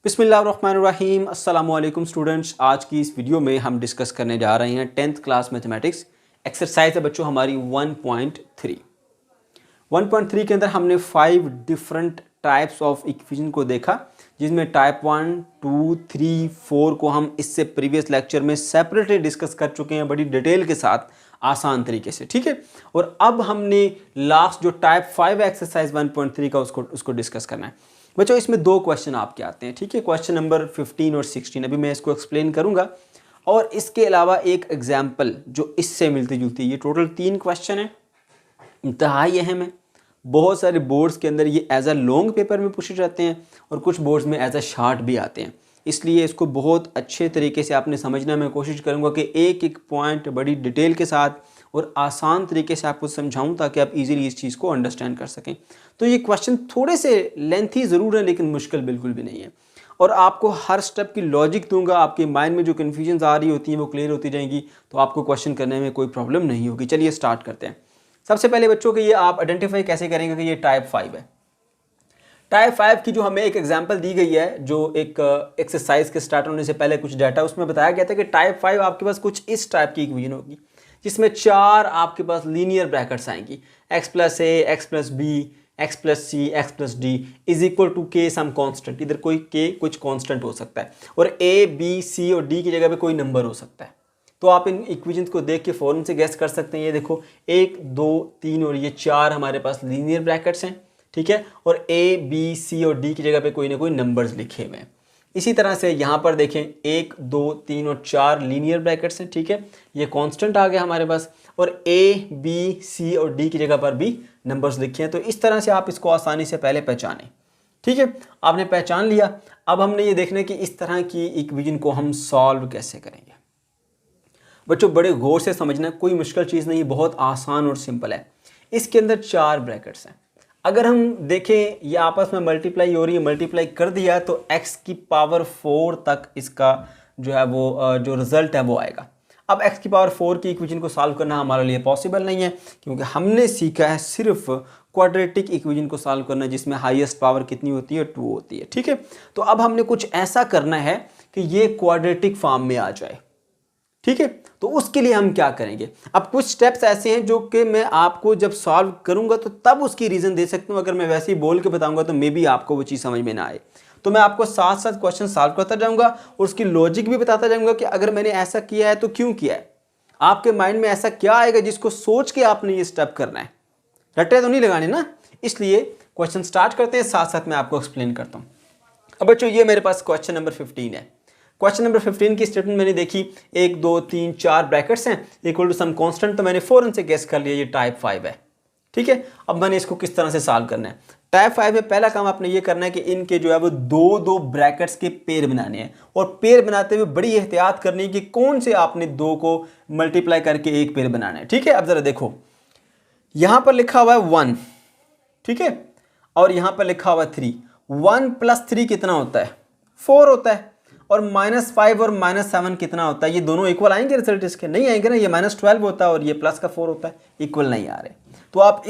बिस्मिल्लाहिर्रहमानिर्रहीम अस्सलामुअलैकुम स्टूडेंट्स। आज की इस वीडियो में हम डिस्कस करने जा रहे हैं 10th क्लास मैथमेटिक्स एक्सरसाइज है बच्चों हमारी 1.3। 1.3 के अंदर हमने 5 डिफरेंट टाइप्स ऑफ इक्वेशन को देखा, जिसमें टाइप 1, 2, 3, 4 को हम इससे प्रीवियस लेक्चर में सेपरेटली डिस्कस कर चुके हैं बड़ी डिटेल के साथ, आसान तरीके से, ठीक है। और अब हमने लास्ट जो टाइप 5 एक्सरसाइज 1.3 का उसको डिस्कस करना है बच्चों। इसमें दो क्वेश्चन आपके आते हैं, ठीक है, क्वेश्चन नंबर 15 और 16। अभी मैं इसको एक्सप्लेन करूंगा और इसके अलावा एक एग्जाम्पल जो इससे मिलती जुलती है। ये टोटल 3 क्वेश्चन है, इंतहाई अहम है। बहुत सारे बोर्ड्स के अंदर ये एज अ लॉन्ग पेपर में पूछे जाते हैं और कुछ बोर्ड्स में एज अ शार्ट भी आते हैं, इसलिए इसको बहुत अच्छे तरीके से आपने समझना। मैं कोशिश करूंगा कि एक एक पॉइंट बड़ी डिटेल के साथ और आसान तरीके से आपको समझाऊं ताकि आप इजीली इस चीज़ को अंडरस्टैंड कर सकें। तो ये क्वेश्चन थोड़े से लेंथी ज़रूर है लेकिन मुश्किल बिल्कुल भी नहीं है, और आपको हर स्टेप की लॉजिक दूंगा। आपके माइंड में जो कन्फ्यूजन आ रही होती हैं वो क्लियर होती जाएंगी, तो आपको क्वेश्चन करने में कोई प्रॉब्लम नहीं होगी। चलिए स्टार्ट करते हैं। सबसे पहले बच्चों के ये आप आइडेंटिफाई कैसे करेंगे कि ये टाइप 5 है। टाइप 5 की जो हमें एक एग्जांपल दी गई है, जो एक एक्सरसाइज के स्टार्ट होने से पहले कुछ डाटा उसमें बताया गया था कि टाइप 5 आपके पास कुछ इस टाइप की इक्वेशन होगी, जिसमें 4 आपके पास लीनियर ब्रैकेट्स आएंगी, x plus a, x plus b, x plus c, x plus d is equal to k some constant. इधर कोई के कुछ कॉन्स्टेंट हो सकता है और ए, बी, सी और डी की जगह पे कोई नंबर हो सकता है। तो आप इन इक्वेशंस को देख के फौरन से गेस कर सकते हैं। ये देखो 1, 2, 3 और ये 4 हमारे पास लीनियर ब्रैकेट्स हैं, ठीक है, और ए, बी, सी और डी की जगह पे कोई ना कोई नंबर्स लिखे हुए हैं। इसी तरह से यहाँ पर देखें 1, 2, 3 और 4 लीनियर ब्रैकेट्स हैं, ठीक है, ये कांस्टेंट आ गया हमारे पास, और ए, बी, सी और डी की जगह पर भी नंबर्स लिखे हैं। तो इस तरह से आप इसको आसानी से पहले पहचानें, ठीक है। आपने पहचान लिया। अब हमने ये देखना है कि इस तरह की इक्वेशन को हम सॉल्व कैसे करेंगे। बच्चों बड़े गौर से समझना, कोई मुश्किल चीज़ नहीं, बहुत आसान और सिंपल है। इसके अंदर 4 ब्रैकेट्स हैं। अगर हम देखें ये आपस में मल्टीप्लाई हो रही है, मल्टीप्लाई कर दिया तो x की पावर 4 तक इसका जो है वो जो रिजल्ट है वो आएगा। अब x की पावर 4 की इक्वेशन को सॉल्व करना हमारे लिए पॉसिबल नहीं है, क्योंकि हमने सीखा है सिर्फ क्वाड्रेटिक इक्वेशन को सॉल्व करना, जिसमें हाईएस्ट पावर कितनी होती है, 2 होती है, ठीक है। तो अब हमने कुछ ऐसा करना है कि ये क्वाड्रेटिक फॉर्म में आ जाए, ठीक है। तो उसके लिए हम क्या करेंगे, अब कुछ स्टेप्स ऐसे हैं जो कि मैं आपको जब सॉल्व करूंगा तो तब उसकी रीजन दे सकता हूं। अगर मैं वैसे ही बोल के बताऊंगा तो मे बी आपको वो चीज़ समझ में ना आए। तो मैं आपको साथ साथ क्वेश्चन सॉल्व करता जाऊंगा और उसकी लॉजिक भी बताता जाऊंगा कि अगर मैंने ऐसा किया है तो क्यों किया है। आपके माइंड में ऐसा क्या आएगा जिसको सोच के आपने ये स्टेप करना है, रट्टे तो नहीं लगाने ना। इसलिए क्वेश्चन स्टार्ट करते हैं, साथ साथ मैं आपको एक्सप्लेन करता हूँ। अब बच्चों ये मेरे पास क्वेश्चन नंबर 15 है। क्वेश्चन नंबर 15 की स्टेटमेंट मैंने देखी, 1, 2, 3, 4 ब्रैकेट्स हैं इक्वल टू सम कांस्टेंट, तो मैंने फौरन से गेस कर लिया ये टाइप 5 है, ठीक है। अब मैंने इसको किस तरह से सॉल्व करना है। टाइप 5 में पहला काम आपने ये करना है कि इनके जो है वो 2 ब्रैकेट्स के पेयर बनाने हैं, और पेयर बनाते हुए बड़ी एहतियात करनी है कि कौन से आपने 2 को मल्टीप्लाई करके एक पेयर बनाना है, ठीक है। अब जरा देखो, यहां पर लिखा हुआ है 1, ठीक है, और यहां पर लिखा हुआ है 3। 1 + 3 कितना होता है, 4 होता है, और -5 और -7 कितना होता है, ये दोनों इक्वल आएंगे रिजल्ट इसके, नहीं आएंगे ना। ये -12 होता है और ये प्लस का 4 होता है, इक्वल नहीं आ रहे। तो आप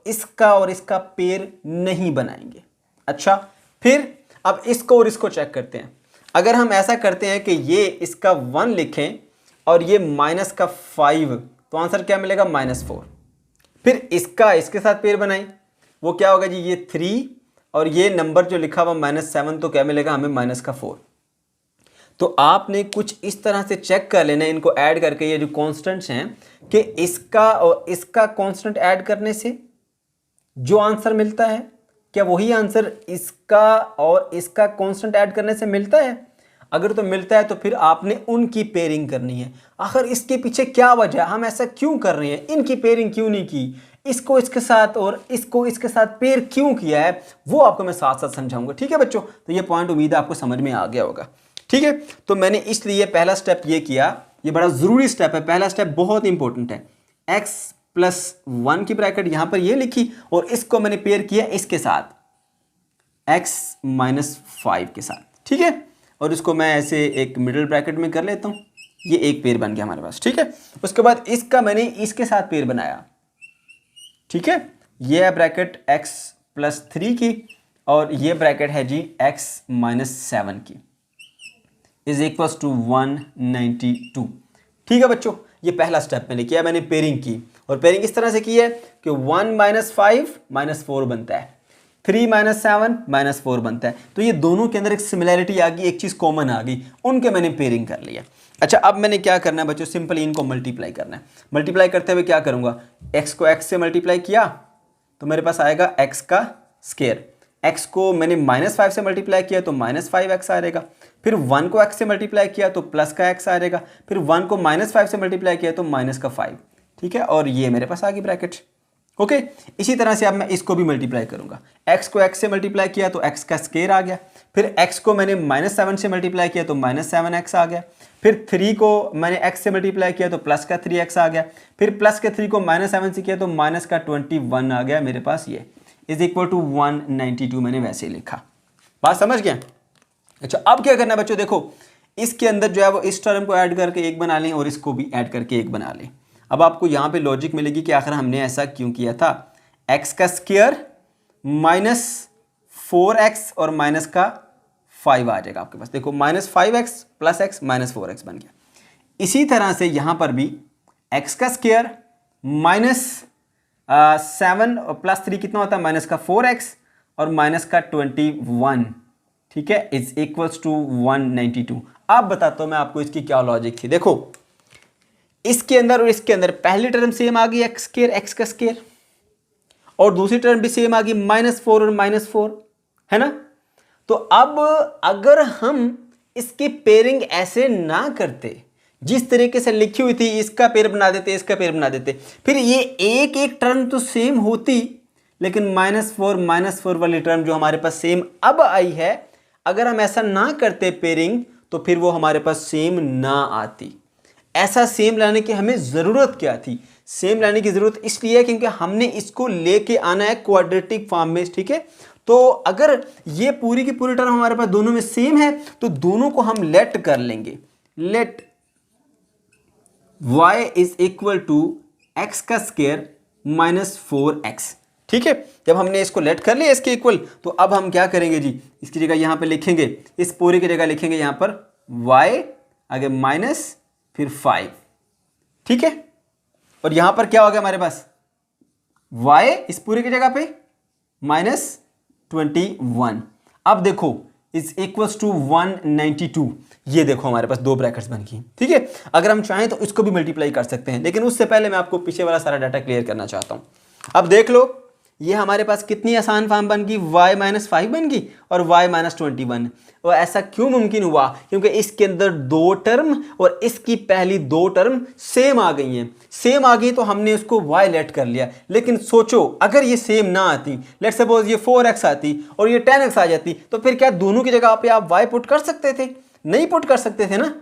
इसका और इसका पेयर नहीं बनाएंगे। अच्छा, फिर अब इसको और इसको चेक करते हैं। अगर हम ऐसा करते हैं कि ये इसका 1 लिखें और ये -5, तो आंसर क्या मिलेगा, -4। फिर इसका इसके साथ पेयर बनाएं, वो क्या होगा जी, ये 3 और ये नंबर जो लिखा हुआ -7, तो क्या मिलेगा हमें, -4। तो आपने कुछ इस तरह से चेक कर लेना इनको ऐड करके, ये जो कांस्टेंट्स हैं, कि इसका और इसका कांस्टेंट ऐड करने से जो आंसर मिलता है, क्या वही आंसर इसका और इसका कांस्टेंट ऐड करने से मिलता है। अगर तो मिलता है तो फिर आपने उनकी पेयरिंग करनी है। आखिर इसके पीछे क्या वजह, हम ऐसा क्यों कर रहे हैं, इनकी पेयरिंग क्यों नहीं की, इसको इसके साथ और इसको इसके साथ पेयर क्यों किया है, वो आपको मैं साथ साथ समझाऊंगा, ठीक है बच्चों। तो ये पॉइंट उम्मीद है आपको समझ में आ गया होगा, ठीक है। तो मैंने इसलिए पहला स्टेप ये किया, ये बड़ा ज़रूरी स्टेप है, पहला स्टेप बहुत इंपॉर्टेंट है। x + 1 की ब्रैकेट यहां पर ये लिखी और इसको मैंने पेयर किया इसके साथ, x - 5 के साथ, ठीक है, और इसको मैं ऐसे एक मिडिल ब्रैकेट में कर लेता हूं। ये एक पेयर बन गया हमारे पास, ठीक है। उसके बाद इसका मैंने इसके साथ पेयर बनाया, ठीक है। ये है ब्रैकेट x + 3 की और ये ब्रैकेट है जी x माइनस 7 की इज इक्वल्स टू 192। ठीक है बच्चों, ये पहला स्टेप मैंने किया, मैंने पेयरिंग की और पेयरिंग इस तरह से की है कि 1 माइनस 5 माइनस 4 बनता है, 3 माइनस 7 माइनस 4 बनता है। तो ये दोनों के अंदर एक सिमिलैरिटी आ गई, एक चीज़ कॉमन आ गई, उनके मैंने पेयरिंग कर लिया। अच्छा, अब मैंने क्या करना है बच्चों, सिंपली इनको मल्टीप्लाई करना है। मल्टीप्लाई करते हुए क्या करूँगा, x को x से मल्टीप्लाई किया तो मेरे पास आएगा x का स्क्वायर, x को मैंने -5 से मल्टीप्लाई किया तो -5x आएगा, फिर 1 को x से मल्टीप्लाई किया तो प्लस का x आएगा, फिर 1 को -5 से मल्टीप्लाई किया तो माइनस का 5। ठीक है, और ये मेरे पास आ गई ब्रैकेट। ओके, इसी तरह से अब मैं इसको भी मल्टीप्लाई करूंगा। x को x से मल्टीप्लाई किया तो x का स्क्वायर आ गया, फिर x को मैंने -7 से मल्टीप्लाई किया तो -7x आ गया, फिर 3 को मैंने x से मल्टीप्लाई किया तो प्लस का 3x आ गया, फिर प्लस के 3 को -7 से किया तो माइनस का 21 आ गया मेरे पास। ये इज इक्वल टू 192 मैंने वैसे ही लिखा। बात समझ गया? अच्छा, अब क्या करना है बच्चों, देखो इसके अंदर जो है वो इस टर्म को ऐड करके एक बना लें और इसको भी ऐड करके एक बना लें। अब आपको यहाँ पे लॉजिक मिलेगी कि आखिर हमने ऐसा क्यों किया था। x का स्क्वायर माइनस 4x और माइनस का 5 आ जाएगा आपके पास। देखो -5x plus x minus 4x बन गया। इसी तरह से यहाँ पर भी x का स्क्वायर माइनस 7 और प्लस 3 कितना होता है, माइनस का 4x और माइनस का 21। ठीक है, इज इक्वल्स टू 192। अब बताता हूँ मैं आपको इसकी क्या लॉजिक थी। देखो इसके अंदर और इसके अंदर पहली टर्म सेम आ गई एक्स स्क्वायर, एक्स का स्क्वायर, और दूसरी टर्म भी सेम आ गई -4 और -4, है ना। तो अब अगर हम इसकी पेयरिंग ऐसे ना करते, जिस तरीके से लिखी हुई थी, इसका पेयर बना देते, इसका पेयर बना देते, फिर ये एक एक टर्म तो सेम होती, लेकिन -4 वाली टर्म जो हमारे पास सेम अब आई है, अगर हम ऐसा ना करते पेयरिंग तो फिर वो हमारे पास सेम ना आती। ऐसा सेम लाने की हमें ज़रूरत क्या थी? सेम लाने की ज़रूरत इसलिए है क्योंकि हमने इसको लेके आना है क्वाड्रेटिक फॉर्म में। ठीक है, तो अगर ये पूरी की पूरी टर्म हमारे पास दोनों में सेम है तो दोनों को हम लेट कर लेंगे। Let y is equal to x का स्क्वायर माइनस 4x। ठीक है, जब हमने इसको लेट कर लिया इसके इक्वल, तो अब हम क्या करेंगे जी, इसकी जगह यहां पे लिखेंगे, इस पूरी की जगह लिखेंगे यहां पर y आगे माइनस फिर 5। ठीक है, और यहां पर क्या हो गया हमारे पास, y इस पूरे की जगह पे -21। अब देखो इज इक्वल्स टू 192। ये देखो हमारे पास दो ब्रैकेट्स बन गई। ठीक है, अगर हम चाहें तो इसको भी मल्टीप्लाई कर सकते हैं, लेकिन उससे पहले मैं आपको पीछे वाला सारा डाटा क्लियर करना चाहता हूं। अब देख लो, ये हमारे पास कितनी आसान फॉर्म बन गई, y माइनस 5 बन गई और y माइनस 21। और ऐसा क्यों मुमकिन हुआ? क्योंकि इसके अंदर दो टर्म और इसकी पहली दो टर्म सेम आ गई हैं। सेम आ गई तो हमने उसको y लेट कर लिया। लेकिन सोचो अगर ये सेम ना आती, लेट सपोज ये 4x आती और ये 10x आ जाती, तो फिर क्या दोनों की जगह पे आप y पुट कर सकते थे? नहीं पुट कर सकते थे ना।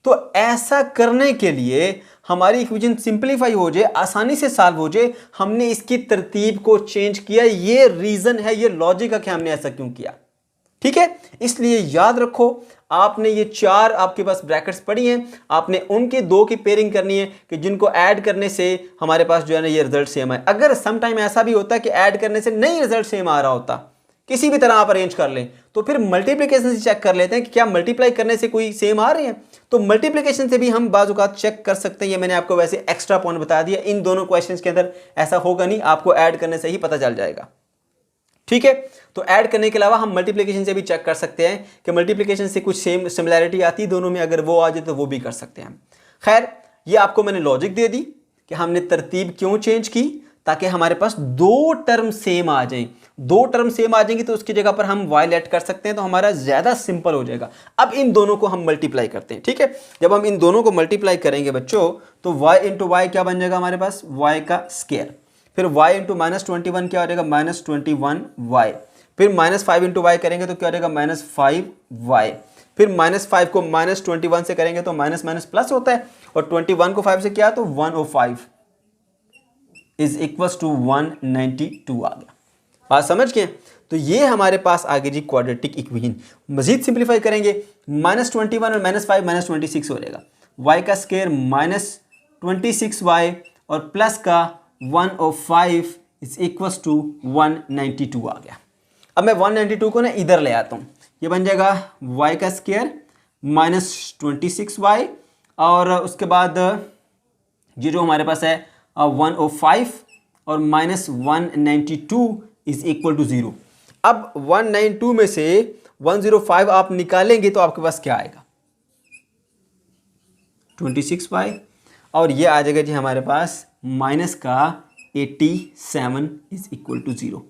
तो ऐसा करने के लिए हमारी इक्वेशन सिंपलीफाई हो जाए, आसानी से सॉल्व हो जाए, हमने इसकी तरतीब को चेंज किया। ये रीजन है, ये लॉजिक है कि हमने ऐसा क्यों किया। ठीक है, इसलिए याद रखो, आपने ये चार आपके पास ब्रैकेट्स पड़ी हैं, आपने उनके दो की पेयरिंग करनी है कि जिनको ऐड करने से हमारे पास जो है ना ये रिजल्ट सेम है। अगर सम टाइम ऐसा भी होता है कि ऐड करने से नहीं रिजल्ट सेम आ रहा होता, किसी भी तरह आप अरेंज कर लें, तो फिर मल्टीप्लिकेशन से चेक कर लेते हैं कि क्या मल्टीप्लाई करने से कोई सेम आ रहे हैं। तो मल्टीप्लिकेशन से भी हम बाज़ औक़ात चेक कर सकते हैं। ये मैंने आपको वैसे एक्स्ट्रा पॉइंट बता दिया। इन दोनों क्वेश्चंस के अंदर ऐसा होगा नहीं, आपको ऐड करने से ही पता चल जाएगा। ठीक है, तो ऐड करने के अलावा हम मल्टीप्लिकेशन से भी चेक कर सकते हैं कि मल्टीप्लिकेशन से कुछ सेम सिमिलैरिटी आती है दोनों में, अगर वो आ जाए तो वो भी कर सकते हैं। खैर, ये आपको मैंने लॉजिक दे दी कि हमने तरतीब क्यों चेंज की, ताकि हमारे पास दो टर्म सेम आ जाएं। दो टर्म सेम आ जाएंगी तो उसकी जगह पर हम y लेट कर सकते हैं, तो हमारा ज़्यादा सिंपल हो जाएगा। अब इन दोनों को हम मल्टीप्लाई करते हैं। ठीक है, जब हम इन दोनों को मल्टीप्लाई करेंगे बच्चों, तो y इंटू वाई क्या बन जाएगा हमारे पास, y का स्क्वायर, फिर y इंटू -21 क्या हो जाएगा, -21y, फिर -5 इंटू वाई करेंगे तो क्या हो जाएगा, -5y, फिर -5 को -21 से करेंगे तो माइनस माइनस प्लस होता है, और 21 को 5 से किया तो 105 इज इक्वल्स टू 192 आ गया। बात समझ गए? तो ये हमारे पास आगे जी क्वाड्रेटिक इक्वेशन। मजीद सिंप्लीफाई करेंगे, -21 और -5 -26 हो जाएगा, y का स्क्वायर -26y और प्लस का 105 इज इक्वल्स टू 192 आ गया। अब मैं 192 को ना इधर ले आता हूँ, ये बन जाएगा y का स्क्वायर माइनस 26y, और उसके बाद ये जो हमारे पास है 105 और माइनस 192 इज इक्वल टू 0। अब 192 में से 105 आप निकालेंगे तो आपके पास क्या आएगा, 26y, और ये आ जाएगा जी हमारे पास माइनस का 87 इज इक्वल टू 0।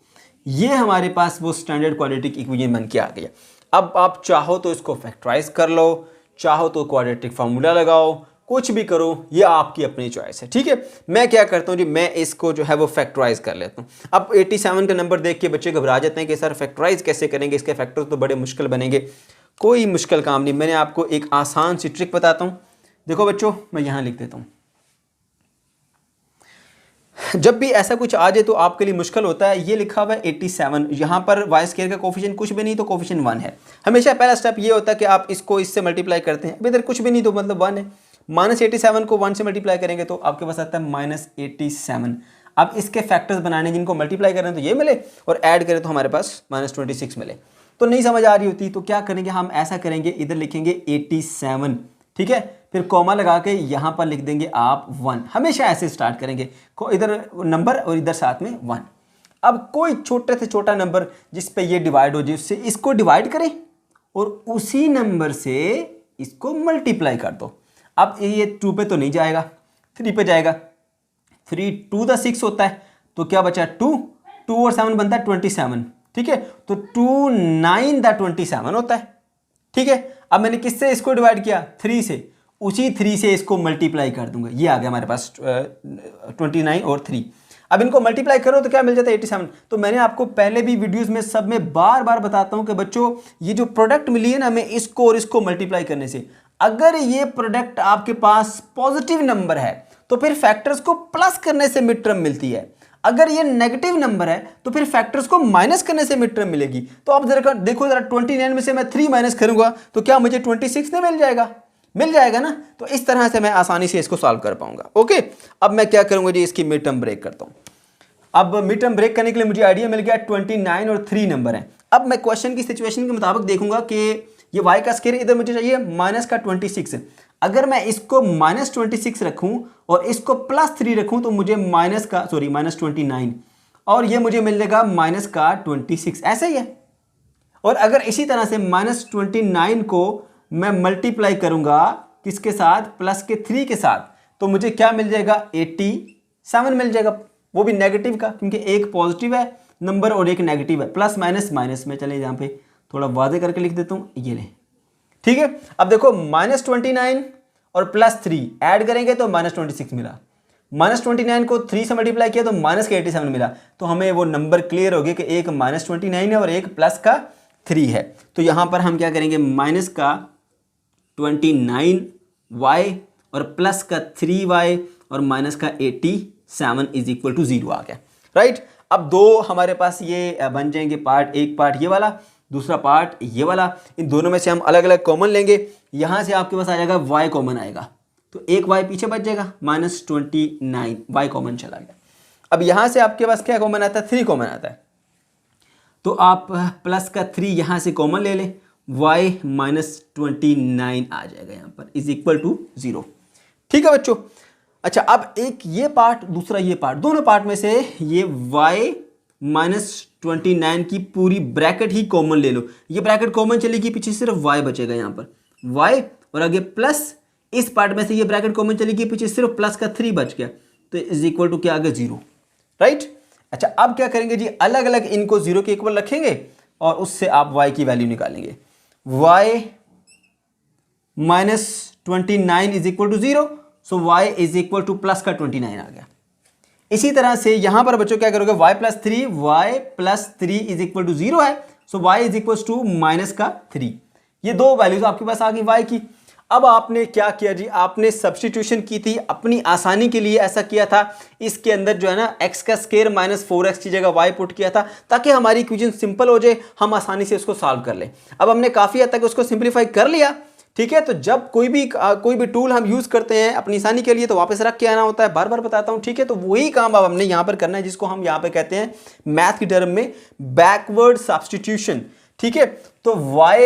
ये हमारे पास वो स्टैंडर्ड क्वाड्रेटिक इक्वेशन बन के आ गया। अब आप चाहो तो इसको फैक्टराइज कर लो, चाहो तो क्वाड्रेटिक फार्मूला लगाओ, कुछ भी करो, ये आपकी अपनी चॉइस है, ठीक है। मैं क्या करता हूँ जी, मैं इसको जो है वो फैक्टराइज कर लेता हूँ। अब 87 का नंबर देख के बच्चे घबरा जाते हैं कि सर फैक्टराइज कैसे करेंगे, इसके फैक्टर तो बड़े मुश्किल बनेंगे। कोई मुश्किल काम नहीं, मैंने आपको एक आसान सी ट्रिक बताता हूँ। देखो बच्चों, मैं यहाँ लिख देता हूँ। जब भी ऐसा कुछ आ जाए तो आपके लिए मुश्किल होता है, ये लिखा हुआ है 87, यहाँ पर वाई स्क्वायर का कोफिशिएंट कुछ भी नहीं तो कोफिशिएंट 1 है। हमेशा पहला स्टेप ये होता है कि आप इसको इससे मल्टीप्लाई करते हैं, अब इधर कुछ भी नहीं तो मतलब 1 है। माइनस 87 को 1 से मल्टीप्लाई करेंगे तो आपके पास आता है माइनस 87। अब इसके फैक्टर्स बनाने जिनको मल्टीप्लाई करें तो ये मिले, और ऐड करें तो हमारे पास माइनस 26 मिले। तो नहीं समझ आ रही होती तो क्या करेंगे, हम ऐसा करेंगे, इधर लिखेंगे 87, ठीक है, फिर कॉमा लगा के यहाँ पर लिख देंगे आप 1। हमेशा ऐसे स्टार्ट करेंगे, इधर नंबर और इधर साथ में 1। अब कोई छोटे से छोटा नंबर जिस पे ये डिवाइड हो जाए उससे इसको डिवाइड करें और उसी नंबर से इसको मल्टीप्लाई कर दो। अब ये 2 पे तो नहीं जाएगा, 3 पे जाएगा। 3 2 द 6 होता है, तो क्या बचा 2 और 7 बनता है 27, ठीक है, तो 2 9 द 27 होता है, ठीक है। अब मैंने किससे इसको डिवाइड किया, 3 से, उसी 3 से इसको मल्टीप्लाई कर दूंगा, ये आ गया हमारे पास 29 और 3। अब इनको मल्टीप्लाई करो तो क्या मिल जाता है 87। तो मैंने आपको पहले भी वीडियोस में सब में बार बार बताता हूं कि बच्चों ये जो प्रोडक्ट मिली है ना हमें, इसको और इसको मल्टीप्लाई करने से, अगर ये प्रोडक्ट आपके पास पॉजिटिव नंबर है तो फिर फैक्टर्स को प्लस करने से मिड टर्म मिलती है। अगर ये नेगेटिव नंबर है तो फिर फैक्टर्स को माइनस करने से मिड टर्म मिलेगी। तो आप जरा देखो, जरा 29 में से मैं 3 माइनस करूंगा तो क्या मुझे 26 नहीं मिल जाएगा ना। तो इस तरह से मैं आसानी से इसको सॉल्व कर पाऊंगा। ओके, अब मैं क्या करूंगा जी, इसकी मिड टर्म ब्रेक करता हूं। अब मिड टर्म ब्रेक करने के लिए मुझे आइडिया मिल गया, 29 और 3 नंबर है। अब मैं क्वेश्चन की सिचुएशन के मुताबिक देखूंगा कि ये y का स्क्वायर इधर मुझे चाहिए माइनस का 26। अगर मैं इसको माइनस 26 रखूं और इसको प्लस 3 रखूं तो मुझे माइनस 29, और ये मुझे मिल जाएगा माइनस का 26, ऐसे ही है। और अगर इसी तरह से माइनस 29 को मैं मल्टीप्लाई करूंगा किसके साथ, प्लस के 3 के साथ, तो मुझे क्या मिल जाएगा 87 मिल जाएगा, वो भी नेगेटिव का, क्योंकि एक पॉजिटिव है नंबर और एक नेगेटिव है। प्लस माइनस माइनस में, चले यहाँ पे थोड़ा वादे करके लिख देता हूँ, ये ले, ठीक है। अब देखो माइनस 29 और प्लस 3 ऐड करेंगे तो माइनस 26 मिला, माइनस 29 को 3 से मल्टीप्लाई किया तो माइनस का 87 मिला। तो हमें वो नंबर क्लियर हो गया कि एक माइनस 29 है और एक प्लस का 3 है। तो यहाँ पर हम क्या करेंगे, माइनस का 29y और प्लस का 3y और माइनस का 87 इज इक्वल टू 0 आ गया, राइट। अब दो हमारे पास ये बन जाएंगे पार्ट, एक पार्ट ये वाला, दूसरा पार्ट ये वाला। इन दोनों में से हम अलग अलग कॉमन लेंगे, यहाँ से आपके पास आ जाएगा y कॉमन आएगा, तो एक y पीछे बच जाएगा, माइनस 29 y कॉमन चला गया। अब यहाँ से आपके पास क्या कॉमन आता है, 3 कॉमन आता है, तो आप प्लस का 3 यहाँ से कॉमन ले लें, y माइनस 29 आ जाएगा यहाँ पर, इज इक्वल टू 0, ठीक है बच्चों। अच्छा, अब एक ये पार्ट, दूसरा ये पार्ट, दोनों पार्ट में से ये y माइनस 29 की पूरी ब्रैकेट ही कॉमन ले लो। ये ब्रैकेट कॉमन चलेगी, पीछे सिर्फ y बचेगा यहाँ पर, y और आगे प्लस, इस पार्ट में से ये ब्रैकेट कॉमन चलेगी, पीछे सिर्फ प्लस का 3 बच गया, तो इज इक्वल टू क्या आ गया 0, राइट। अच्छा, अब क्या करेंगे जी, अलग अलग इनको 0 के इक्वल रखेंगे और उससे आप y की वैल्यू निकालेंगे। y minus 29 is equal to 0, so y is equal to plus का 29 आ गया। इसी तरह से यहां पर बच्चों क्या करोगे, y plus 3 is equal to 0 है, so y is equal to minus का 3। ये दो वैल्यूज आपके पास आ गई y की। अब आपने क्या किया जी, आपने सब्स्टिट्यूशन की थी अपनी आसानी के लिए, ऐसा किया था इसके अंदर जो है ना x का स्क्वायर माइनस 4x की जगह y पुट किया था, ताकि हमारी इक्वेशन सिंपल हो जाए, हम आसानी से उसको सॉल्व कर लें। अब हमने काफ़ी हद तक उसको सिंप्लीफाई कर लिया, ठीक है। तो जब कोई भी टूल हम यूज करते हैं अपनी आसानी के लिए तो वापस रख के आना होता है, बार बार बताता हूं, ठीक है। तो वही काम अब हमने यहां पर करना है जिसको हम यहां पे कहते हैं मैथ की टर्म में बैकवर्ड सब्स्टिट्यूशन, ठीक है। तो y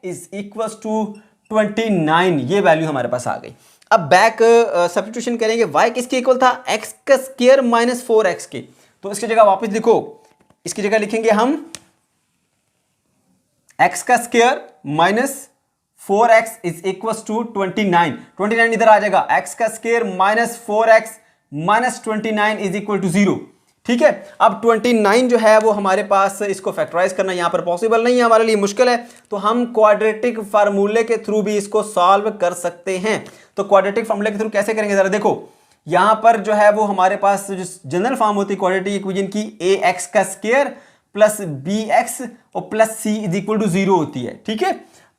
इज इक्वल टू 29, ये वैल्यू हमारे पास आ गई। अब बैक सब्स्टिट्यूशन करेंगे, y किसके इक्वल था, x का स्क्वायर माइनस 4x के। तो इसकी जगह वापस लिखो, इसकी जगह लिखेंगे हम x का square minus 4x is equal to 29, 29 इधर आ जाएगा, x का square minus 4x minus 29 is equal to 0, ठीक है। अब 29 जो है वो हमारे पास, इसको फैक्टराइज करना यहां पर पॉसिबल नहीं है, हमारे लिए मुश्किल है, तो हम क्वाड्रेटिक फार्मूले के थ्रू भी इसको सॉल्व कर सकते हैं। तो क्वाड्रेटिक फार्मूले के थ्रू कैसे करेंगे जरा देखो, यहां पर जो है वो हमारे पास जो जनरल फॉर्म होती है क्वाड्रेटिक इक्वेशन की, ax का स्क्वायर प्लस bx और plus c is equal to 0 होती है, ठीक है।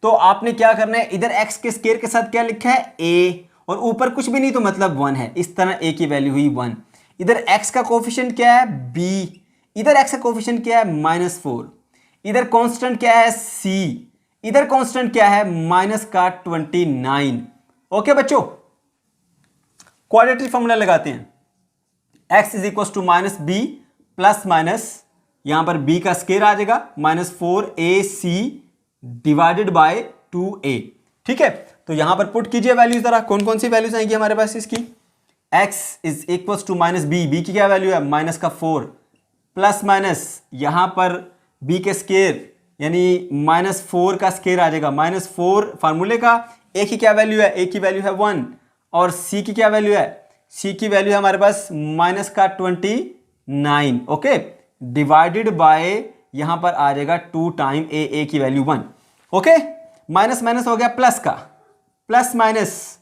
तो आपने क्या करना है, इधर x के स्क्वायर के साथ क्या लिखा है a, और ऊपर कुछ भी नहीं तो मतलब 1 है, इस तरह a की वैल्यू हुई 1। इधर x का कोफिशिएंट क्या है b, इधर x का कोफिशिएंट क्या है -4, इधर कांस्टेंट क्या है c, इधर कांस्टेंट क्या है माइनस का 29। ओके बच्चों, क्वाड्रेटिक फॉर्मूला लगाते हैं, x is equal to minus b plus minus, यहां पर b का स्क्वायर आ जाएगा -4ac डिवाइडेड बाय 2a, ठीक है। तो यहां पर पुट कीजिए वैल्यूज, जरा कौन कौन सी वैल्यूज आएंगी हमारे पास इसकी, x is equal to minus b की क्या वैल्यू है माइनस का 4, प्लस माइनस यहां पर b के स्क्वायर यानी -4 का स्क्वायर आ जाएगा, -4 फार्मूले का, a की क्या वैल्यू है, a की वैल्यू है 1, और c की क्या वैल्यू है, c की वैल्यू है हमारे पास माइनस का 29, ओके, डिवाइडेड बाय यहां पर आ जाएगा 2 टाइम a की वैल्यू 1, ओके। माइनस माइनस हो गया प्लस का, प्लस माइनस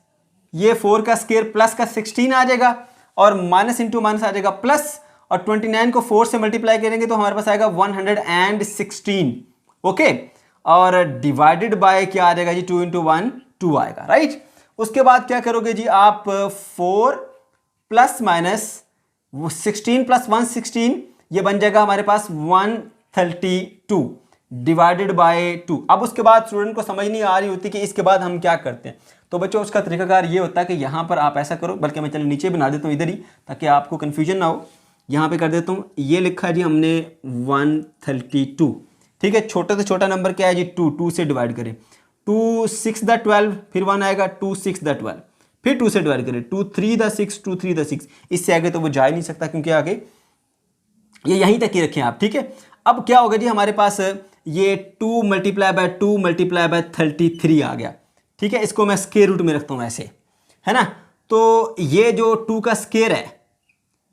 ये 4 का स्क्वायर प्लस का 16 आ जाएगा, और माइनस इंटू माइनस आ जाएगा प्लस, और 29 को 4 से मल्टीप्लाई करेंगे तो हमारे पास आएगा 116, ओके, और डिवाइडेड बाय क्या आ जाएगा जी 2 इंटू 1 2 आएगा, राइट। उसके बाद क्या करोगे जी आप, 4 प्लस माइनस 16 प्लस 116, ये बन जाएगा हमारे पास 132 डिवाइडेड बाय 2। अब उसके बाद स्टूडेंट को समझ नहीं आ रही होती कि इसके बाद हम क्या करते हैं, तो बच्चों उसका तरीकाकार ये होता है कि यहाँ पर आप ऐसा करो, बल्कि मैं चलो नीचे बना देता हूँ इधर ही ताकि आपको कन्फ्यूजन ना हो, यहाँ पे कर देता हूँ, ये लिखा जी हमने 132, ठीक है। छोटे से छोटा नंबर क्या है जी 2 से डिवाइड करें, 2 6 द 12, फिर 1 आएगा 2 6 द 12, फिर 2 से डिवाइड करें, 2 3 द 6, 2 3 द 6, इससे आगे तो वो जा ही नहीं सकता क्योंकि आगे ये यहीं तक ही रखें आप, ठीक है। अब क्या होगा जी हमारे पास ये 2 मल्टीप्लाई बाय 2 मल्टीप्लाई बाय 33 आ गया, ठीक है। इसको मैं स्क्वायर रूट में रखता हूँ ऐसे, है ना। तो ये जो 2 का स्क्वायर है,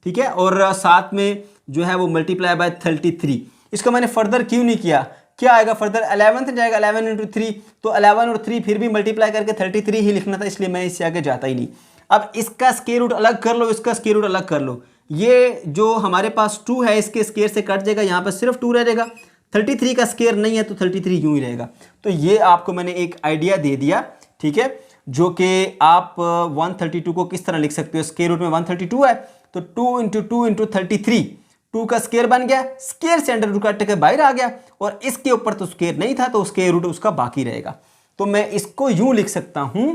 ठीक है, और साथ में जो है वो मल्टीप्लाई बाय 33, इसको मैंने फर्दर क्यों नहीं किया, क्या आएगा फर्दर 11 जाएगा, 11 इंटू 3, तो 11 और 3 फिर भी मल्टीप्लाई करके 33 ही लिखना था, इसलिए मैं इससे आगे जाता ही नहीं। अब इसका स्क्वायर रूट अलग कर लो, इसका स्क्वायर रूट अलग कर लो, ये जो हमारे पास 2 है इसके स्क्वायर से कट जाएगा, यहाँ पर सिर्फ 2 रह जाएगा, 33 का स्क्वायर नहीं है तो 33 यूं ही रहेगा। तो ये आपको मैंने एक आइडिया दे दिया, ठीक है, जो कि आप 132 को किस तरह लिख सकते हो, स्क्वायर रूट में 132 है तो 2 इंटू 2 इंटू 33, 2 का स्क्वायर बन गया, स्क्वायर से अंडर रूट काट के बाहर आ गया, और इसके ऊपर तो स्क्वायर नहीं था तो स्क्वायर रूट उसका बाकी रहेगा। तो मैं इसको यूं लिख सकता हूं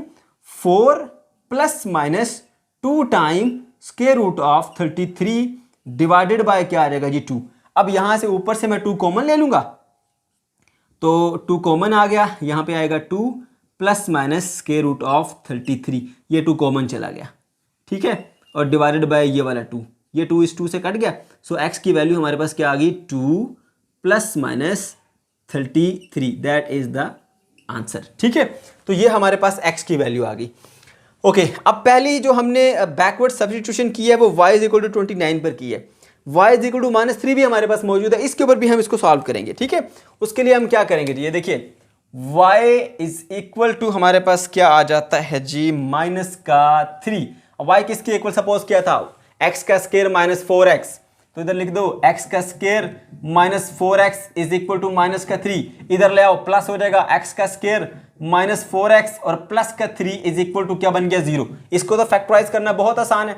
4 plus minus 2 time square root of 33 divided by क्या आ जाएगा जी 2। अब यहां से ऊपर से मैं 2 कॉमन ले लूंगा, तो 2 कॉमन आ गया, यहां पे आएगा 2 plus minus square root of 33, ये 2 कॉमन चला गया, ठीक है, और डिवाइडेड बाय ये वाला 2, ये 2 इस 2 से कट गया, सो x की वैल्यू हमारे पास क्या आ गई 2 plus minus 33, that is the answer, ठीक है। तो ये हमारे पास x की वैल्यू आ गई, ओके। अब पहली जो हमने बैकवर्ड सब्स्टिट्यूशन की है वो y इज इक्वल टू 29 पर की है, y इज इक्वल टू -3 भी हमारे पास मौजूद है, इसके ऊपर भी हम इसको सॉल्व करेंगे, ठीक है। उसके लिए हम क्या करेंगे जी, ये देखिए y इज इक्वल टू हमारे पास क्या आ जाता है जी -3। y किसके इक्वल सपोज किया था, x का स्क्वायर -4x, तो इधर लिख दो x का square -4x is equal to -3, इधर ले आओ प्लस हो जाएगा x का स्क्वायर -4x और प्लस का 3 इज इक्वल टू क्या बन गया 0। इसको तो फैक्टराइज करना बहुत आसान है,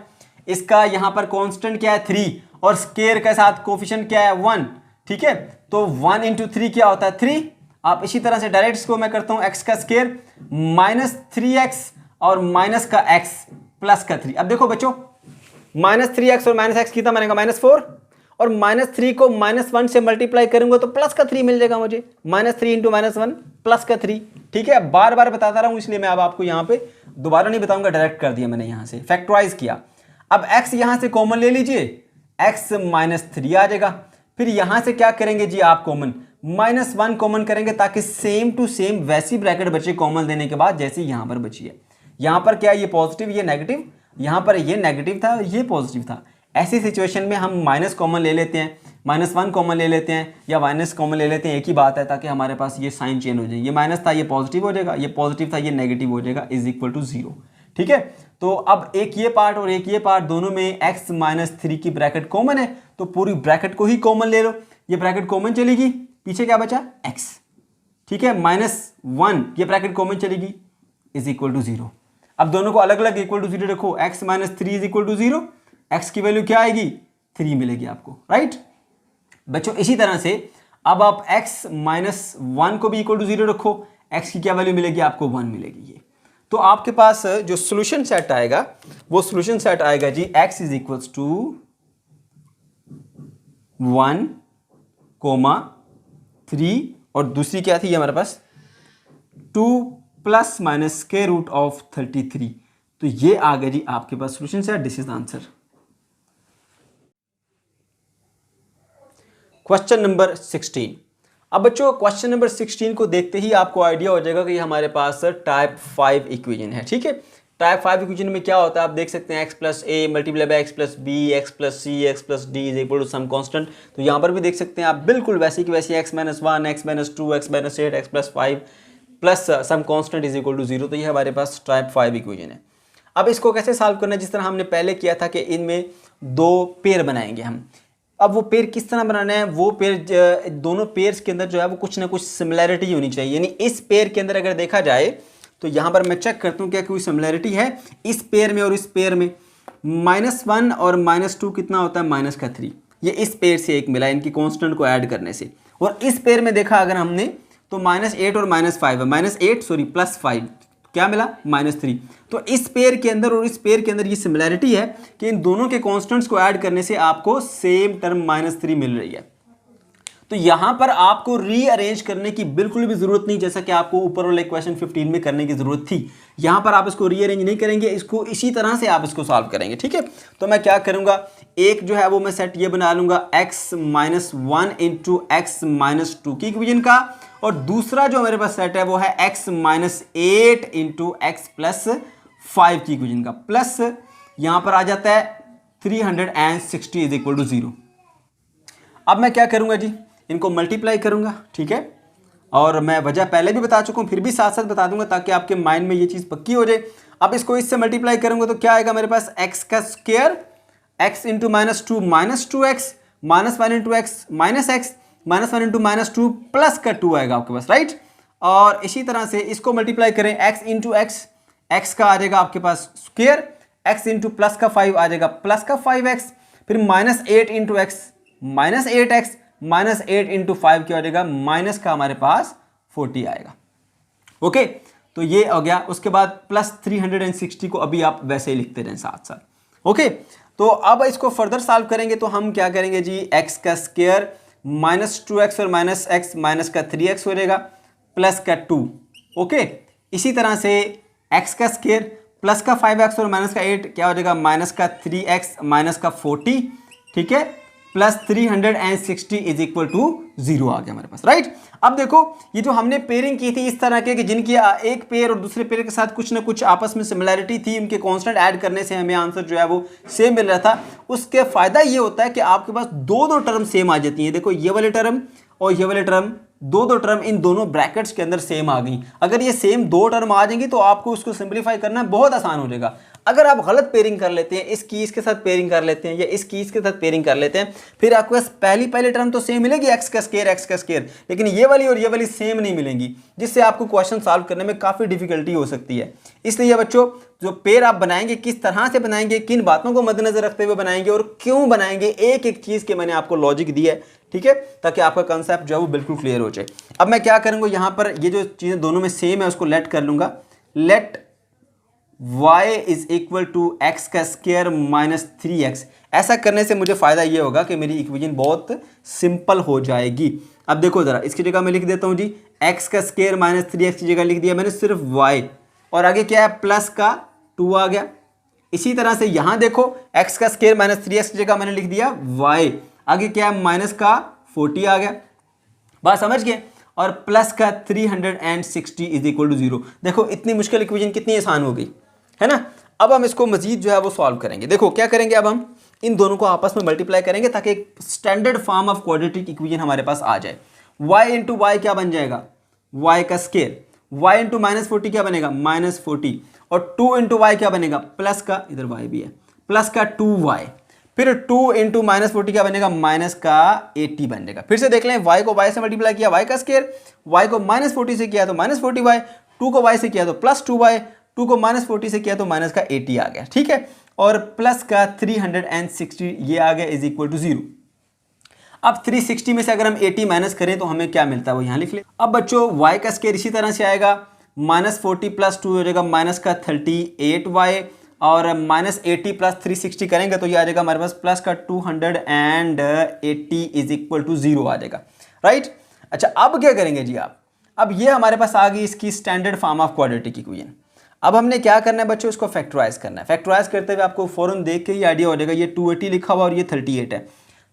इसका यहां पर कांस्टेंट क्या है 3 और स्क्वायर के साथ कोफिशिएंट क्या है 1, ठीक है। तो 1 इंटू 3 क्या होता है 3, आप इसी तरह से डायरेक्ट इसको मैं करता हूं एक्स का स्क्वायर माइनस 3x और माइनस का x प्लस का 3। अब देखो बच्चों माइनस 3x और माइनस एक्स कितना बनेगा -4 और -3 को -1 से मल्टीप्लाई करूंगा तो प्लस का 3 मिल जाएगा मुझे, -3 इंटू -1 प्लस का 3। ठीक है, बार बार बताता रहा हूं इसलिए मैं अब आपको यहां पे दोबारा नहीं बताऊंगा, डायरेक्ट कर दिया मैंने यहां से फैक्टराइज किया। अब x यहां से कॉमन ले लीजिए, x -3 आ जाएगा। फिर यहां से क्या करेंगे जी आप कॉमन -1 कॉमन करेंगे ताकि सेम टू सेम वैसी ब्रैकेट बचे कॉमन देने के बाद जैसे यहां पर बची है। यहां पर क्या ये पॉजिटिव ये नेगेटिव, यहां पर ये नेगेटिव था ये पॉजिटिव था। ऐसी सिचुएशन में हम माइनस कॉमन ले लेते हैं, -1 कॉमन ले लेते हैं या माइनस कॉमन ले लेते हैं, एक ही बात है, ताकि हमारे पास ये साइन चेंज हो जाए। ये माइनस था ये पॉजिटिव हो जाएगा, ये पॉजिटिव था ये नेगेटिव हो जाएगा, इज इक्वल टू 0। ठीक है, तो अब एक ये पार्ट और एक ये पार्ट दोनों में x -3 की ब्रैकेट कॉमन है तो पूरी ब्रैकेट को ही कॉमन ले लो। ये ब्रैकेट कॉमन चलेगी, पीछे क्या बचा x। ठीक है, -1 ये ब्रैकेट कॉमन चलेगी, इज इक्वल टू 0। अब दोनों को अलग अलग इक्वल टू 0 रखो, x -3 is equal to 0, x की वैल्यू क्या आएगी 3 मिलेगी आपको, राइट बच्चों। इसी तरह से अब आप x -1 को भी इक्वल टू 0 रखो, x की क्या वैल्यू मिलेगी आपको 1 मिलेगी। ये तो आपके पास जो सोल्यूशन सेट आएगा वो सोल्यूशन सेट आएगा जी x इज इक्वल्स टू 1, 3 और दूसरी क्या थी हमारे पास 2 plus minus square root of 33। तो ये आ गया जी आपके पास solution set. This is the answer. Question number 16। अब बच्चों क्वेश्चन नंबर 16 को देखते ही आपको आइडिया हो जाएगा कि हमारे पास टाइप 5 इक्वेशन है। ठीक है, टाइप 5 इक्वेशन में क्या होता है आप देख सकते हैं x plus a multiply by x plus b x plus c x plus d is equal to some constant. तो यहाँ पर भी देख सकते हैं आप बिल्कुल वैसी की वैसी x -1 x -2 x -8 x plus 5 plus some constant is equal to 0। तो ये हमारे पास टाइप 5 इक्वेशन है। अब इसको कैसे सॉल्व करना है, जिस तरह हमने पहले किया था कि इनमें दो पेयर बनाएंगे हम। अब वो पेयर किस तरह बनाना है, वो पेयर दोनों पेयर्स के अंदर जो है वो कुछ ना कुछ सिमिलैरिटी होनी चाहिए। यानी इस पेयर के अंदर अगर देखा जाए तो यहाँ पर मैं चेक करता हूँ क्या कोई सिमिलैरिटी है इस पेयर में और इस पेयर में। -1 और -2 कितना होता है -3, ये इस पेयर से एक मिला इनकी कांस्टेंट को ऐड करने से। और इस पेयर में देखा अगर हमने तो -8 और -5 है, +5 क्या मिला -3। तो इस पेयर के अंदर और इस पेयर के अंदर ये सिमिलैरिटी है कि इन दोनों के कांस्टेंट्स को ऐड करने से आपको सेम टर्म -3 मिल रही है। तो यहां पर आपको रीअरेंज करने की बिल्कुल भी जरूरत नहीं, जैसा कि आपको ऊपर वाले क्वेश्चन 15 में करने की जरूरत थी। यहां पर आप इसको रीअरेंज नहीं करेंगे, इसको इसी तरह से आप इसको सॉल्व करेंगे। ठीक है, तो मैं क्या करूंगा, एक जो है वो मैं सेट ये बना लूंगा x -1 इंटू x -2 की इक्वेशन का, और दूसरा जो मेरे पास सेट है वो है x -8 इंटू x प्लस 5 की इक्वेशन का, प्लस यहां पर आ जाता है 360 इज इक्वल टू 0। अब मैं क्या करूंगा जी, इनको मल्टीप्लाई करूंगा। ठीक है, और मैं वजह पहले भी बता चुका हूं, फिर भी साथ साथ बता दूंगा ताकि आपके माइंड में ये चीज पक्की हो जाए। अब इसको इससे मल्टीप्लाई करूंगा तो क्या आएगा मेरे पास x का square, x into -2 -2x, -1 into x -x, -1 into -2 plus का 2 आएगा आपके पास, राइट। और इसी तरह से इसको मल्टीप्लाई करें x इंटू x का आ जाएगा आपके पास स्क्वायर, x इंटू प्लस का 5 आ जाएगा प्लस का 5x, फिर -8 इंटू x -8x, -8 इंटू 5 क्या हो जाएगा माइनस का हमारे पास 40 आएगा। ओके, तो ये हो गया। उसके बाद प्लस 360 को अभी आप वैसे ही लिखते रहें साथ साथ। ओके, तो अब इसको फर्दर सॉल्व करेंगे तो हम क्या करेंगे जी, x का स्क्वायर -2x और -x माइनस का 3x हो जाएगा प्लस का 2। ओके, इसी तरह से x का स्क्वायर प्लस का 5x और माइनस का 8 क्या हो जाएगा माइनस का 3x माइनस का 40। ठीक है, प्लस 360 इज इक्वल टू 0 आ गया हमारे पास, राइट। अब देखो ये जो हमने पेयरिंग की थी इस तरह के कि जिनकी एक पेयर और दूसरे पेयर के साथ कुछ ना कुछ आपस में सिमिलैरिटी थी, उनके कांस्टेंट ऐड करने से हमें आंसर जो है वो सेम मिल रहा था। उसके फायदा ये होता है कि आपके पास दो टर्म सेम आ जाती हैं। देखो ये वाले टर्म और ये वाले टर्म, दो टर्म इन दोनों ब्रैकेट्स के अंदर सेम आ गई। अगर ये सेम दो टर्म आ जाएंगी तो आपको उसको सिंप्लीफाई करना बहुत आसान हो जाएगा। अगर आप गलत पेयरिंग कर लेते हैं, इस की इसके साथ पेयरिंग कर लेते हैं या इस की इसके साथ पेयरिंग कर लेते हैं, फिर आपको बस पहली टर्म तो सेम मिलेगी एक्स का स्क्वायर, लेकिन ये वाली और ये वाली सेम नहीं मिलेंगी, जिससे आपको क्वेश्चन सॉल्व करने में काफ़ी डिफिकल्टी हो सकती है। इसलिए बच्चों जो पेयर आप बनाएंगे किस तरह से बनाएंगे, किन बातों को मद्देनजर रखते हुए बनाएंगे और क्यों बनाएंगे, एक एक चीज़ के मैंने आपको लॉजिक दिया है, ठीक है, ताकि आपका कंसेप्ट जो है वो बिल्कुल क्लियर हो जाए। अब मैं क्या करूँगा, यहाँ पर ये जो चीज़ें दोनों में सेम है उसको लेट कर लूँगा, let y is equal to x का स्क्वायर माइनस 3x। ऐसा करने से मुझे फ़ायदा ये होगा कि मेरी इक्वेशन बहुत सिंपल हो जाएगी। अब देखो ज़रा, इसकी जगह मैं लिख देता हूँ जी x का स्क्वायर माइनस 3x की जगह लिख दिया मैंने सिर्फ y, और आगे क्या है प्लस का 2 आ गया। इसी तरह से यहाँ देखो x का स्क्वायर माइनस 3x की जगह मैंने लिख दिया y, आगे क्या है माइनस का 40 आ गया, बात समझ गए, और प्लस का 360 इज इक्वल टू 0। देखो इतनी मुश्किल इक्वेशन कितनी आसान हो गई है ना। अब हम इसको मजीद जो है वो सॉल्व करेंगे। देखो क्या करेंगे, अब हम इन दोनों को आपस में मल्टीप्लाई करेंगे ताकि एक standard form of quadratic equation हमारे पास आ जाए। y इंटू वाई क्या बन जाएगा, y का स्क्वायर, y इंटू माइनस 40 क्या बनेगा माइनस 40, और 2 इंटू वाई क्या बनेगा प्लस का, इधर y भी है, प्लस का 2y, फिर 2 इंटू माइनस 40 क्या बनेगा माइनस का 80 बन जाएगा। फिर से देख लें, y को y से मल्टीप्लाई किया y का स्क्वायर, y को माइनस 40 से किया तो माइनस 40y, 2 को y से किया तो प्लस 2y, 2 को माइनस 40 से किया तो माइनस का 80 आ गया, ठीक है, और प्लस का 360 ये आ गया इज इक्वल टू 0। अब 360 में से अगर हम 80 माइनस करें तो हमें क्या मिलता है वो यहाँ लिख ले। अब बच्चों y का स्क्वायर इसी तरह से आएगा, माइनस 40 प्लस 2 हो जाएगा माइनस का 38y, और माइनस 80 प्लस 360 करेंगे तो ये आ जाएगा हमारे पास प्लस का 280 इज इक्वल टू 0 आ जाएगा, राइट। अच्छा अब क्या करेंगे जी आप, अब ये हमारे पास आ गई इसकी standard form of quadratic equation. अब हमने क्या करना है बच्चों, इसको फैक्टराइज करना है। फैक्टराइज करते हुए आपको फौरन देख के ही आइडिया हो जाएगा, ये 280 लिखा हुआ और ये 38 है।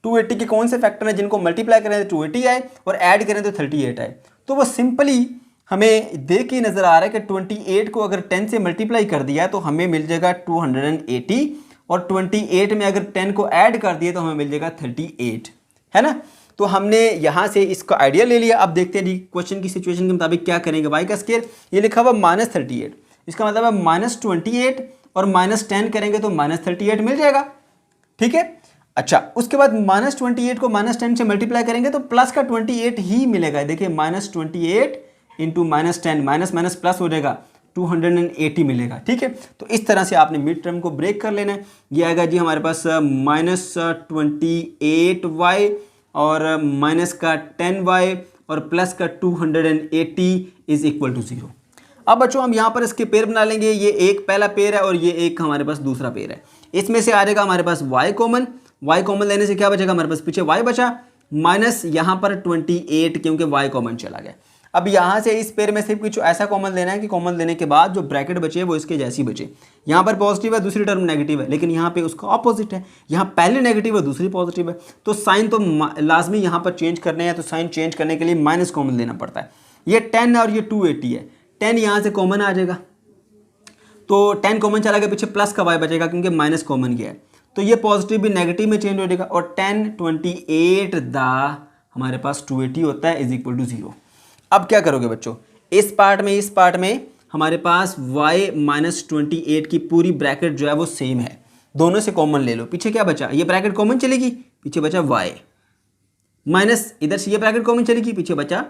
280 के कौन से फैक्टर हैं जिनको मल्टीप्लाई करें तो 280 आए और ऐड करें तो 38 आए, तो वो सिंपली हमें देख के नज़र आ रहा है कि 28 को अगर 10 से मल्टीप्लाई कर दिया तो हमें मिल जाएगा 280, और 28 में अगर 10 को ऐड कर दिए तो हमें मिल जाएगा 38, है ना। तो हमने यहाँ से इसका आइडिया ले लिया। अब देखते हैं जी क्वेश्चन की सिचुएशन के मुताबिक क्या करेंगे। y का स्क्वायर ये लिखा हुआ माइनस 38, इसका मतलब है माइनस 28 और माइनस 10 करेंगे तो माइनस 38 मिल जाएगा, ठीक है। अच्छा उसके बाद माइनस 28 को माइनस 10 से मल्टीप्लाई करेंगे तो प्लस का 28 ही मिलेगा। देखिए minus 28 into minus 10, minus minus plus हो जाएगा 280 मिलेगा, ठीक है। तो इस तरह से आपने मिड टर्म को ब्रेक कर लेना है। ये आएगा जी हमारे पास माइनस 28y और माइनस का 10y और प्लस का 280 इज इक्वल टू 0। अब बच्चों हम यहाँ पर इसके पेयर बना लेंगे। ये एक पहला पेयर है और ये एक हमारे पास दूसरा पेयर है। इसमें से आ जाएगा हमारे पास y कॉमन, y कॉमन लेने से क्या बचेगा हमारे पास, पीछे y बचा, माइनस यहाँ पर 28 क्योंकि y कॉमन चला गया। अब यहाँ से इस पेयर में से कुछ ऐसा कॉमन लेना है कि कॉमन लेने के बाद जो ब्रैकेट बचे वो इसके जैसी बचे। यहाँ पर पॉजिटिव है, दूसरी टर्म नेगेटिव है, लेकिन यहाँ पे उसका ऑपोजिट है, यहाँ पहले नेगेटिव है दूसरी पॉजिटिव है, तो साइन तो लाजमी यहाँ पर चेंज करने हैं। तो साइन चेंज करने के लिए माइनस कॉमन लेना पड़ता है। ये 10 है और ये 280 है, 10 यहाँ से कॉमन आ जाएगा तो 10 कॉमन चला गया, पीछे प्लस का y बचेगा क्योंकि माइनस कॉमन गया है, तो ये पॉजिटिव भी नेगेटिव में चेंज हो जाएगा, और 10 28 हमारे पास 280 होता है इज इक्वल टू 0। अब क्या करोगे बच्चों, इस पार्ट में हमारे पास y माइनस 28 की पूरी ब्रैकेट जो है वो सेम है, दोनों से कॉमन ले लो। पीछे क्या बचा, ये ब्रैकेट कॉमन चलेगी, पीछे बचा y, माइनस इधर से ये ब्रैकेट कॉमन चलेगी, पीछे बचा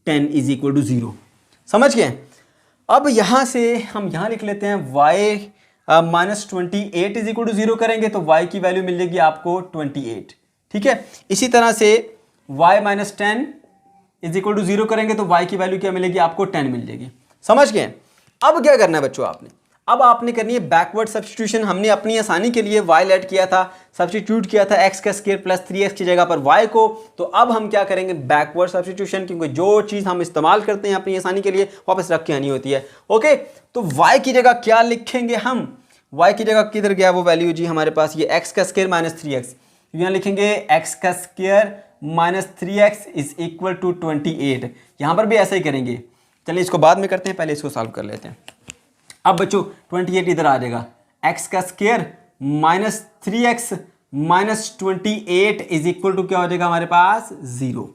10 इज इक्वल टू 0। समझ गए। अब यहाँ से हम यहाँ लिख लेते हैं y minus 28 is equal to 0 करेंगे तो y की वैल्यू मिल जाएगी आपको 28, ठीक है। इसी तरह से y minus 10 is equal to 0 करेंगे तो y की वैल्यू क्या मिलेगी आपको 10 मिल जाएगी। समझ गए। अब क्या करना है बच्चों आपने, अब आपने करनी है बैकवर्ड सब्स्टिट्यूशन। हमने अपनी आसानी के लिए y लेट किया था, सब्स्टिट्यूट किया था x का स्क्वायर प्लस 3x की जगह पर y को। तो अब हम क्या करेंगे बैकवर्ड सब्स्टिट्यूशन, क्योंकि जो चीज़ हम इस्तेमाल करते हैं अपनी आसानी के लिए वापस रख के आनी होती है। ओके, तो y की जगह क्या लिखेंगे हम, y की जगह किधर गया वो वैल्यू जी हमारे पास, ये x का स्क्वायर माइनस 3x, यहाँ लिखेंगे x का square minus 3x is equal to 28। यहाँ पर भी ऐसा ही करेंगे। चलिए इसको बाद में करते हैं, पहले इसको सॉल्व कर लेते हैं। अब बच्चों 28 इधर आ जाएगा, x का square minus 3x minus 28 is equal to क्या हो जाएगा हमारे पास 0,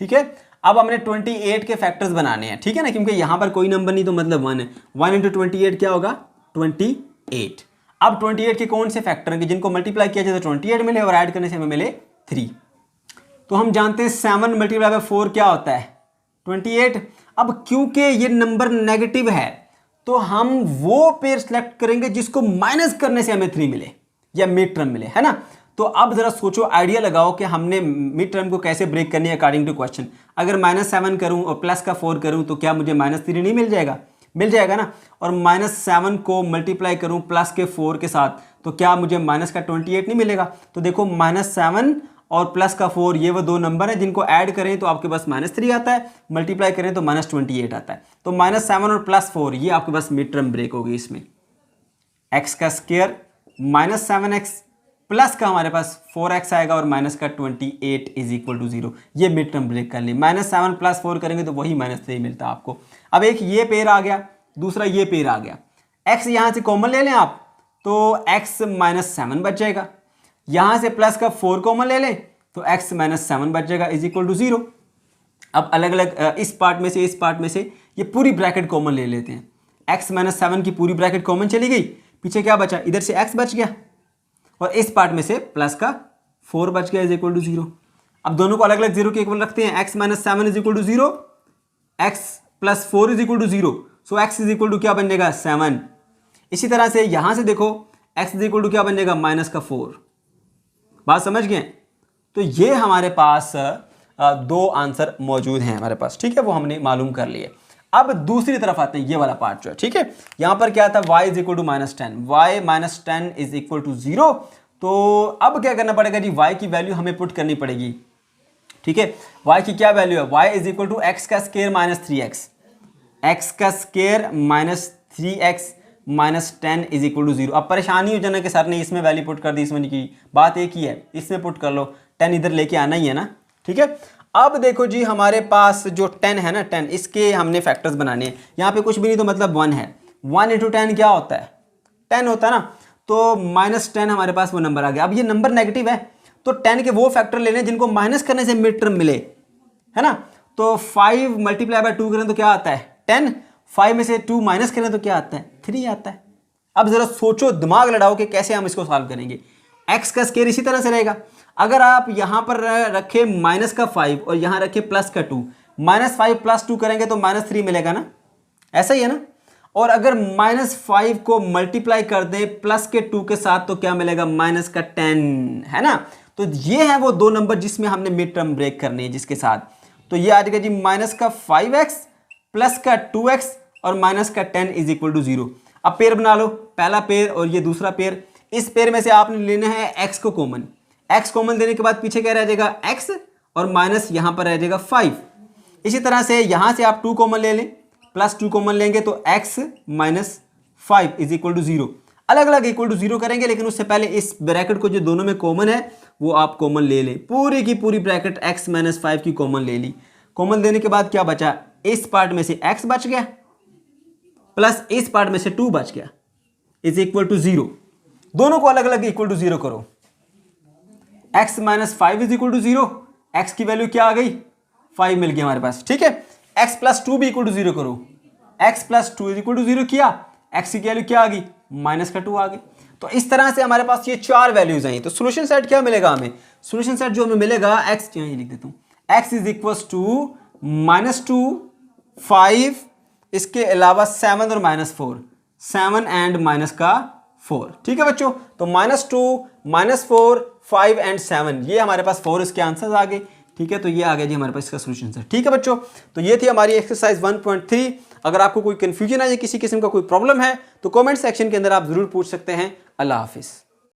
ठीक है। अब हमने 28 के फैक्टर्स बनाने हैं, ठीक है ना, क्योंकि यहाँ पर कोई नंबर नहीं तो मतलब 1 है। 1 इंटू 28 क्या होगा 28, अब 28 के कौन से फैक्टर हैं कि जिनको मल्टीप्लाई किया जाए तो 28 मिले और ऐड करने से हमें मिले 3। तो हम जानते हैं 7 मल्टीप्लाई बाय 4 क्या होता है 28। अब क्योंकि ये नंबर नेगेटिव है तो हम वो पेयर सेलेक्ट करेंगे जिसको माइनस करने से हमें 3 मिले या मिड टर्म मिले, है ना। तो अब जरा सोचो, आइडिया लगाओ कि हमने मिड टर्म को कैसे ब्रेक करनी है अकॉर्डिंग टू क्वेश्चन। अगर -7 करूं और प्लस का 4 करूं तो क्या मुझे -3 नहीं मिल जाएगा? मिल जाएगा ना। और -7 को मल्टीप्लाई करूं प्लस के 4 के साथ तो क्या मुझे माइनस का 28 नहीं मिलेगा? तो देखो -7 और प्लस का 4 ये वो दो नंबर हैं जिनको ऐड करें तो आपके पास -3 आता है, मल्टीप्लाई करें तो -28 आता है। तो -7 और +4 ये आपके पास मिड टर्म ब्रेक होगी। इसमें x का स्क्वायर -7x प्लस का हमारे पास 4x आएगा और माइनस का 28 = 0। ये मिड टर्म ब्रेक कर ली। -7 + 4 करेंगे तो वही -3 मिलता है आपको। अब एक ये पेयर आ गया, दूसरा ये पेयर आ गया। x यहां से कॉमन ले लें आप तो x -7 बच जाएगा। यहां से प्लस का 4 कॉमन ले लें तो x -7 बच जाएगा = 0। अब अलग अलग इस पार्ट में से इस पार्ट में से ये पूरी ब्रैकेट कॉमन ले लेते हैं। x -7 की पूरी ब्रैकेट कॉमन चली गई, पीछे क्या बचा? इधर से x बच गया और इस पार्ट में से प्लस का 4 बच गया = 0। अब दोनों को अलग अलग 0 के इक्वल रखते हैं। x -7 = 0, x + 4 = 0। सो x = क्या बन जाएगा? 7। इसी तरह से यहां से देखो x = क्या बन जाएगा? -4। बात समझ गए? तो ये हमारे पास दो आंसर मौजूद हैं हमारे पास, ठीक है, वो हमने मालूम कर लिए। अब दूसरी तरफ आते हैं, ये वाला पार्ट जो है, ठीक है। यहां पर क्या था? y = -10, y -10 = 0। तो अब क्या करना पड़ेगा जी? y की वैल्यू हमें पुट करनी पड़ेगी, ठीक है। y की क्या वैल्यू है? y = x का स्क्वायर -3x, x का स्क्वायर -3x -10 = 0। अब परेशानी हो जाना कि सर ने इसमें वैल्यू पुट कर दी, इसमें नहीं की। बात एक ही है, इसमें पुट कर लो, 10 इधर लेके आना ही है ना, ठीक है। अब देखो जी, हमारे पास जो 10 है ना, 10 इसके हमने फैक्टर्स बनाने हैं। यहाँ पे कुछ भी नहीं तो मतलब 1 है। 1 × 10 क्या होता है? 10 होता है ना। तो -10 हमारे पास वो नंबर आ गया। अब ये नंबर नेगेटिव है तो 10 के वो फैक्टर ले लें जिनको माइनस करने से मिड टर्म मिले, है ना। तो 5 × 2 करें तो क्या आता है? 10। 5 में से 2 माइनस करें तो क्या आता है? 3 आता है। अब जरा सोचो, दिमाग लड़ाओ कि कैसे हम इसको सॉल्व करेंगे। x का स्क्वायर इसी तरह से रहेगा। अगर आप यहां पर रखे -5 और यहां रखे +2, -5 + 2 करेंगे तो -3 मिलेगा ना, ऐसा ही है ना। और अगर -5 को मल्टीप्लाई कर दें +2 के साथ तो क्या मिलेगा? -10, है ना। तो ये है वो दो नंबर जिसमें हमने मिड टर्म ब्रेक करनी है जिसके साथ। तो ये आ जाएगा जी -5x +2x और -10 = 0। अब पेयर बना लो, पहला पेयर और ये दूसरा पेयर। इस पेयर में से आपने लेना है x को कॉमन। x कॉमन देने के बाद पीछे क्या रह जाएगा? x और माइनस यहां पर रह जाएगा 5। इसी तरह से यहां से आप 2 कॉमन ले लें, +2 कॉमन लेंगे तो x - 5 = 0। अलग अलग =0 करेंगे, लेकिन उससे पहले इस ब्रैकेट को जो दोनों में कॉमन है वो आप कॉमन ले लें। पूरी की पूरी ब्रैकेट x - 5 की कॉमन ले ली। कॉमन लेने के बाद क्या बचा? इस पार्ट में से x बच गया प्लस इस पार्ट में से 2 बच गया = 0। दोनों को अलग अलग =0 करो। x - 5 = 0। x की वैल्यू क्या आ गई? 5 मिल गई हमारे पास, ठीक है। x + 2 भी =0 करो। x + 2 = 0 किया, x की वैल्यू क्या आ गई? -2 आ गई। तो इस तरह से हमारे पास ये 4 वैल्यूज आई। तो सोल्यूशन सेट क्या मिलेगा हमें? सोल्यूशन सेट जो हमें मिलेगा, x यहाँ लिख देता हूं, x = -2, 5, इसके अलावा 7 और -4, 7 एंड -4, ठीक है बच्चों। तो -2, -4, 5 एंड 7, ये हमारे पास 4 इसके आंसर्स आ गए, ठीक है। तो ये आ गया जी हमारे पास इसका सोल्यूशन है, ठीक है बच्चों। तो ये थी हमारी एक्सरसाइज 1.3। अगर आपको कोई कंफ्यूजन है या किसी किस्म का कोई प्रॉब्लम है तो कमेंट सेक्शन के अंदर आप जरूर पूछ सकते हैं। अल्लाह हाफिज़।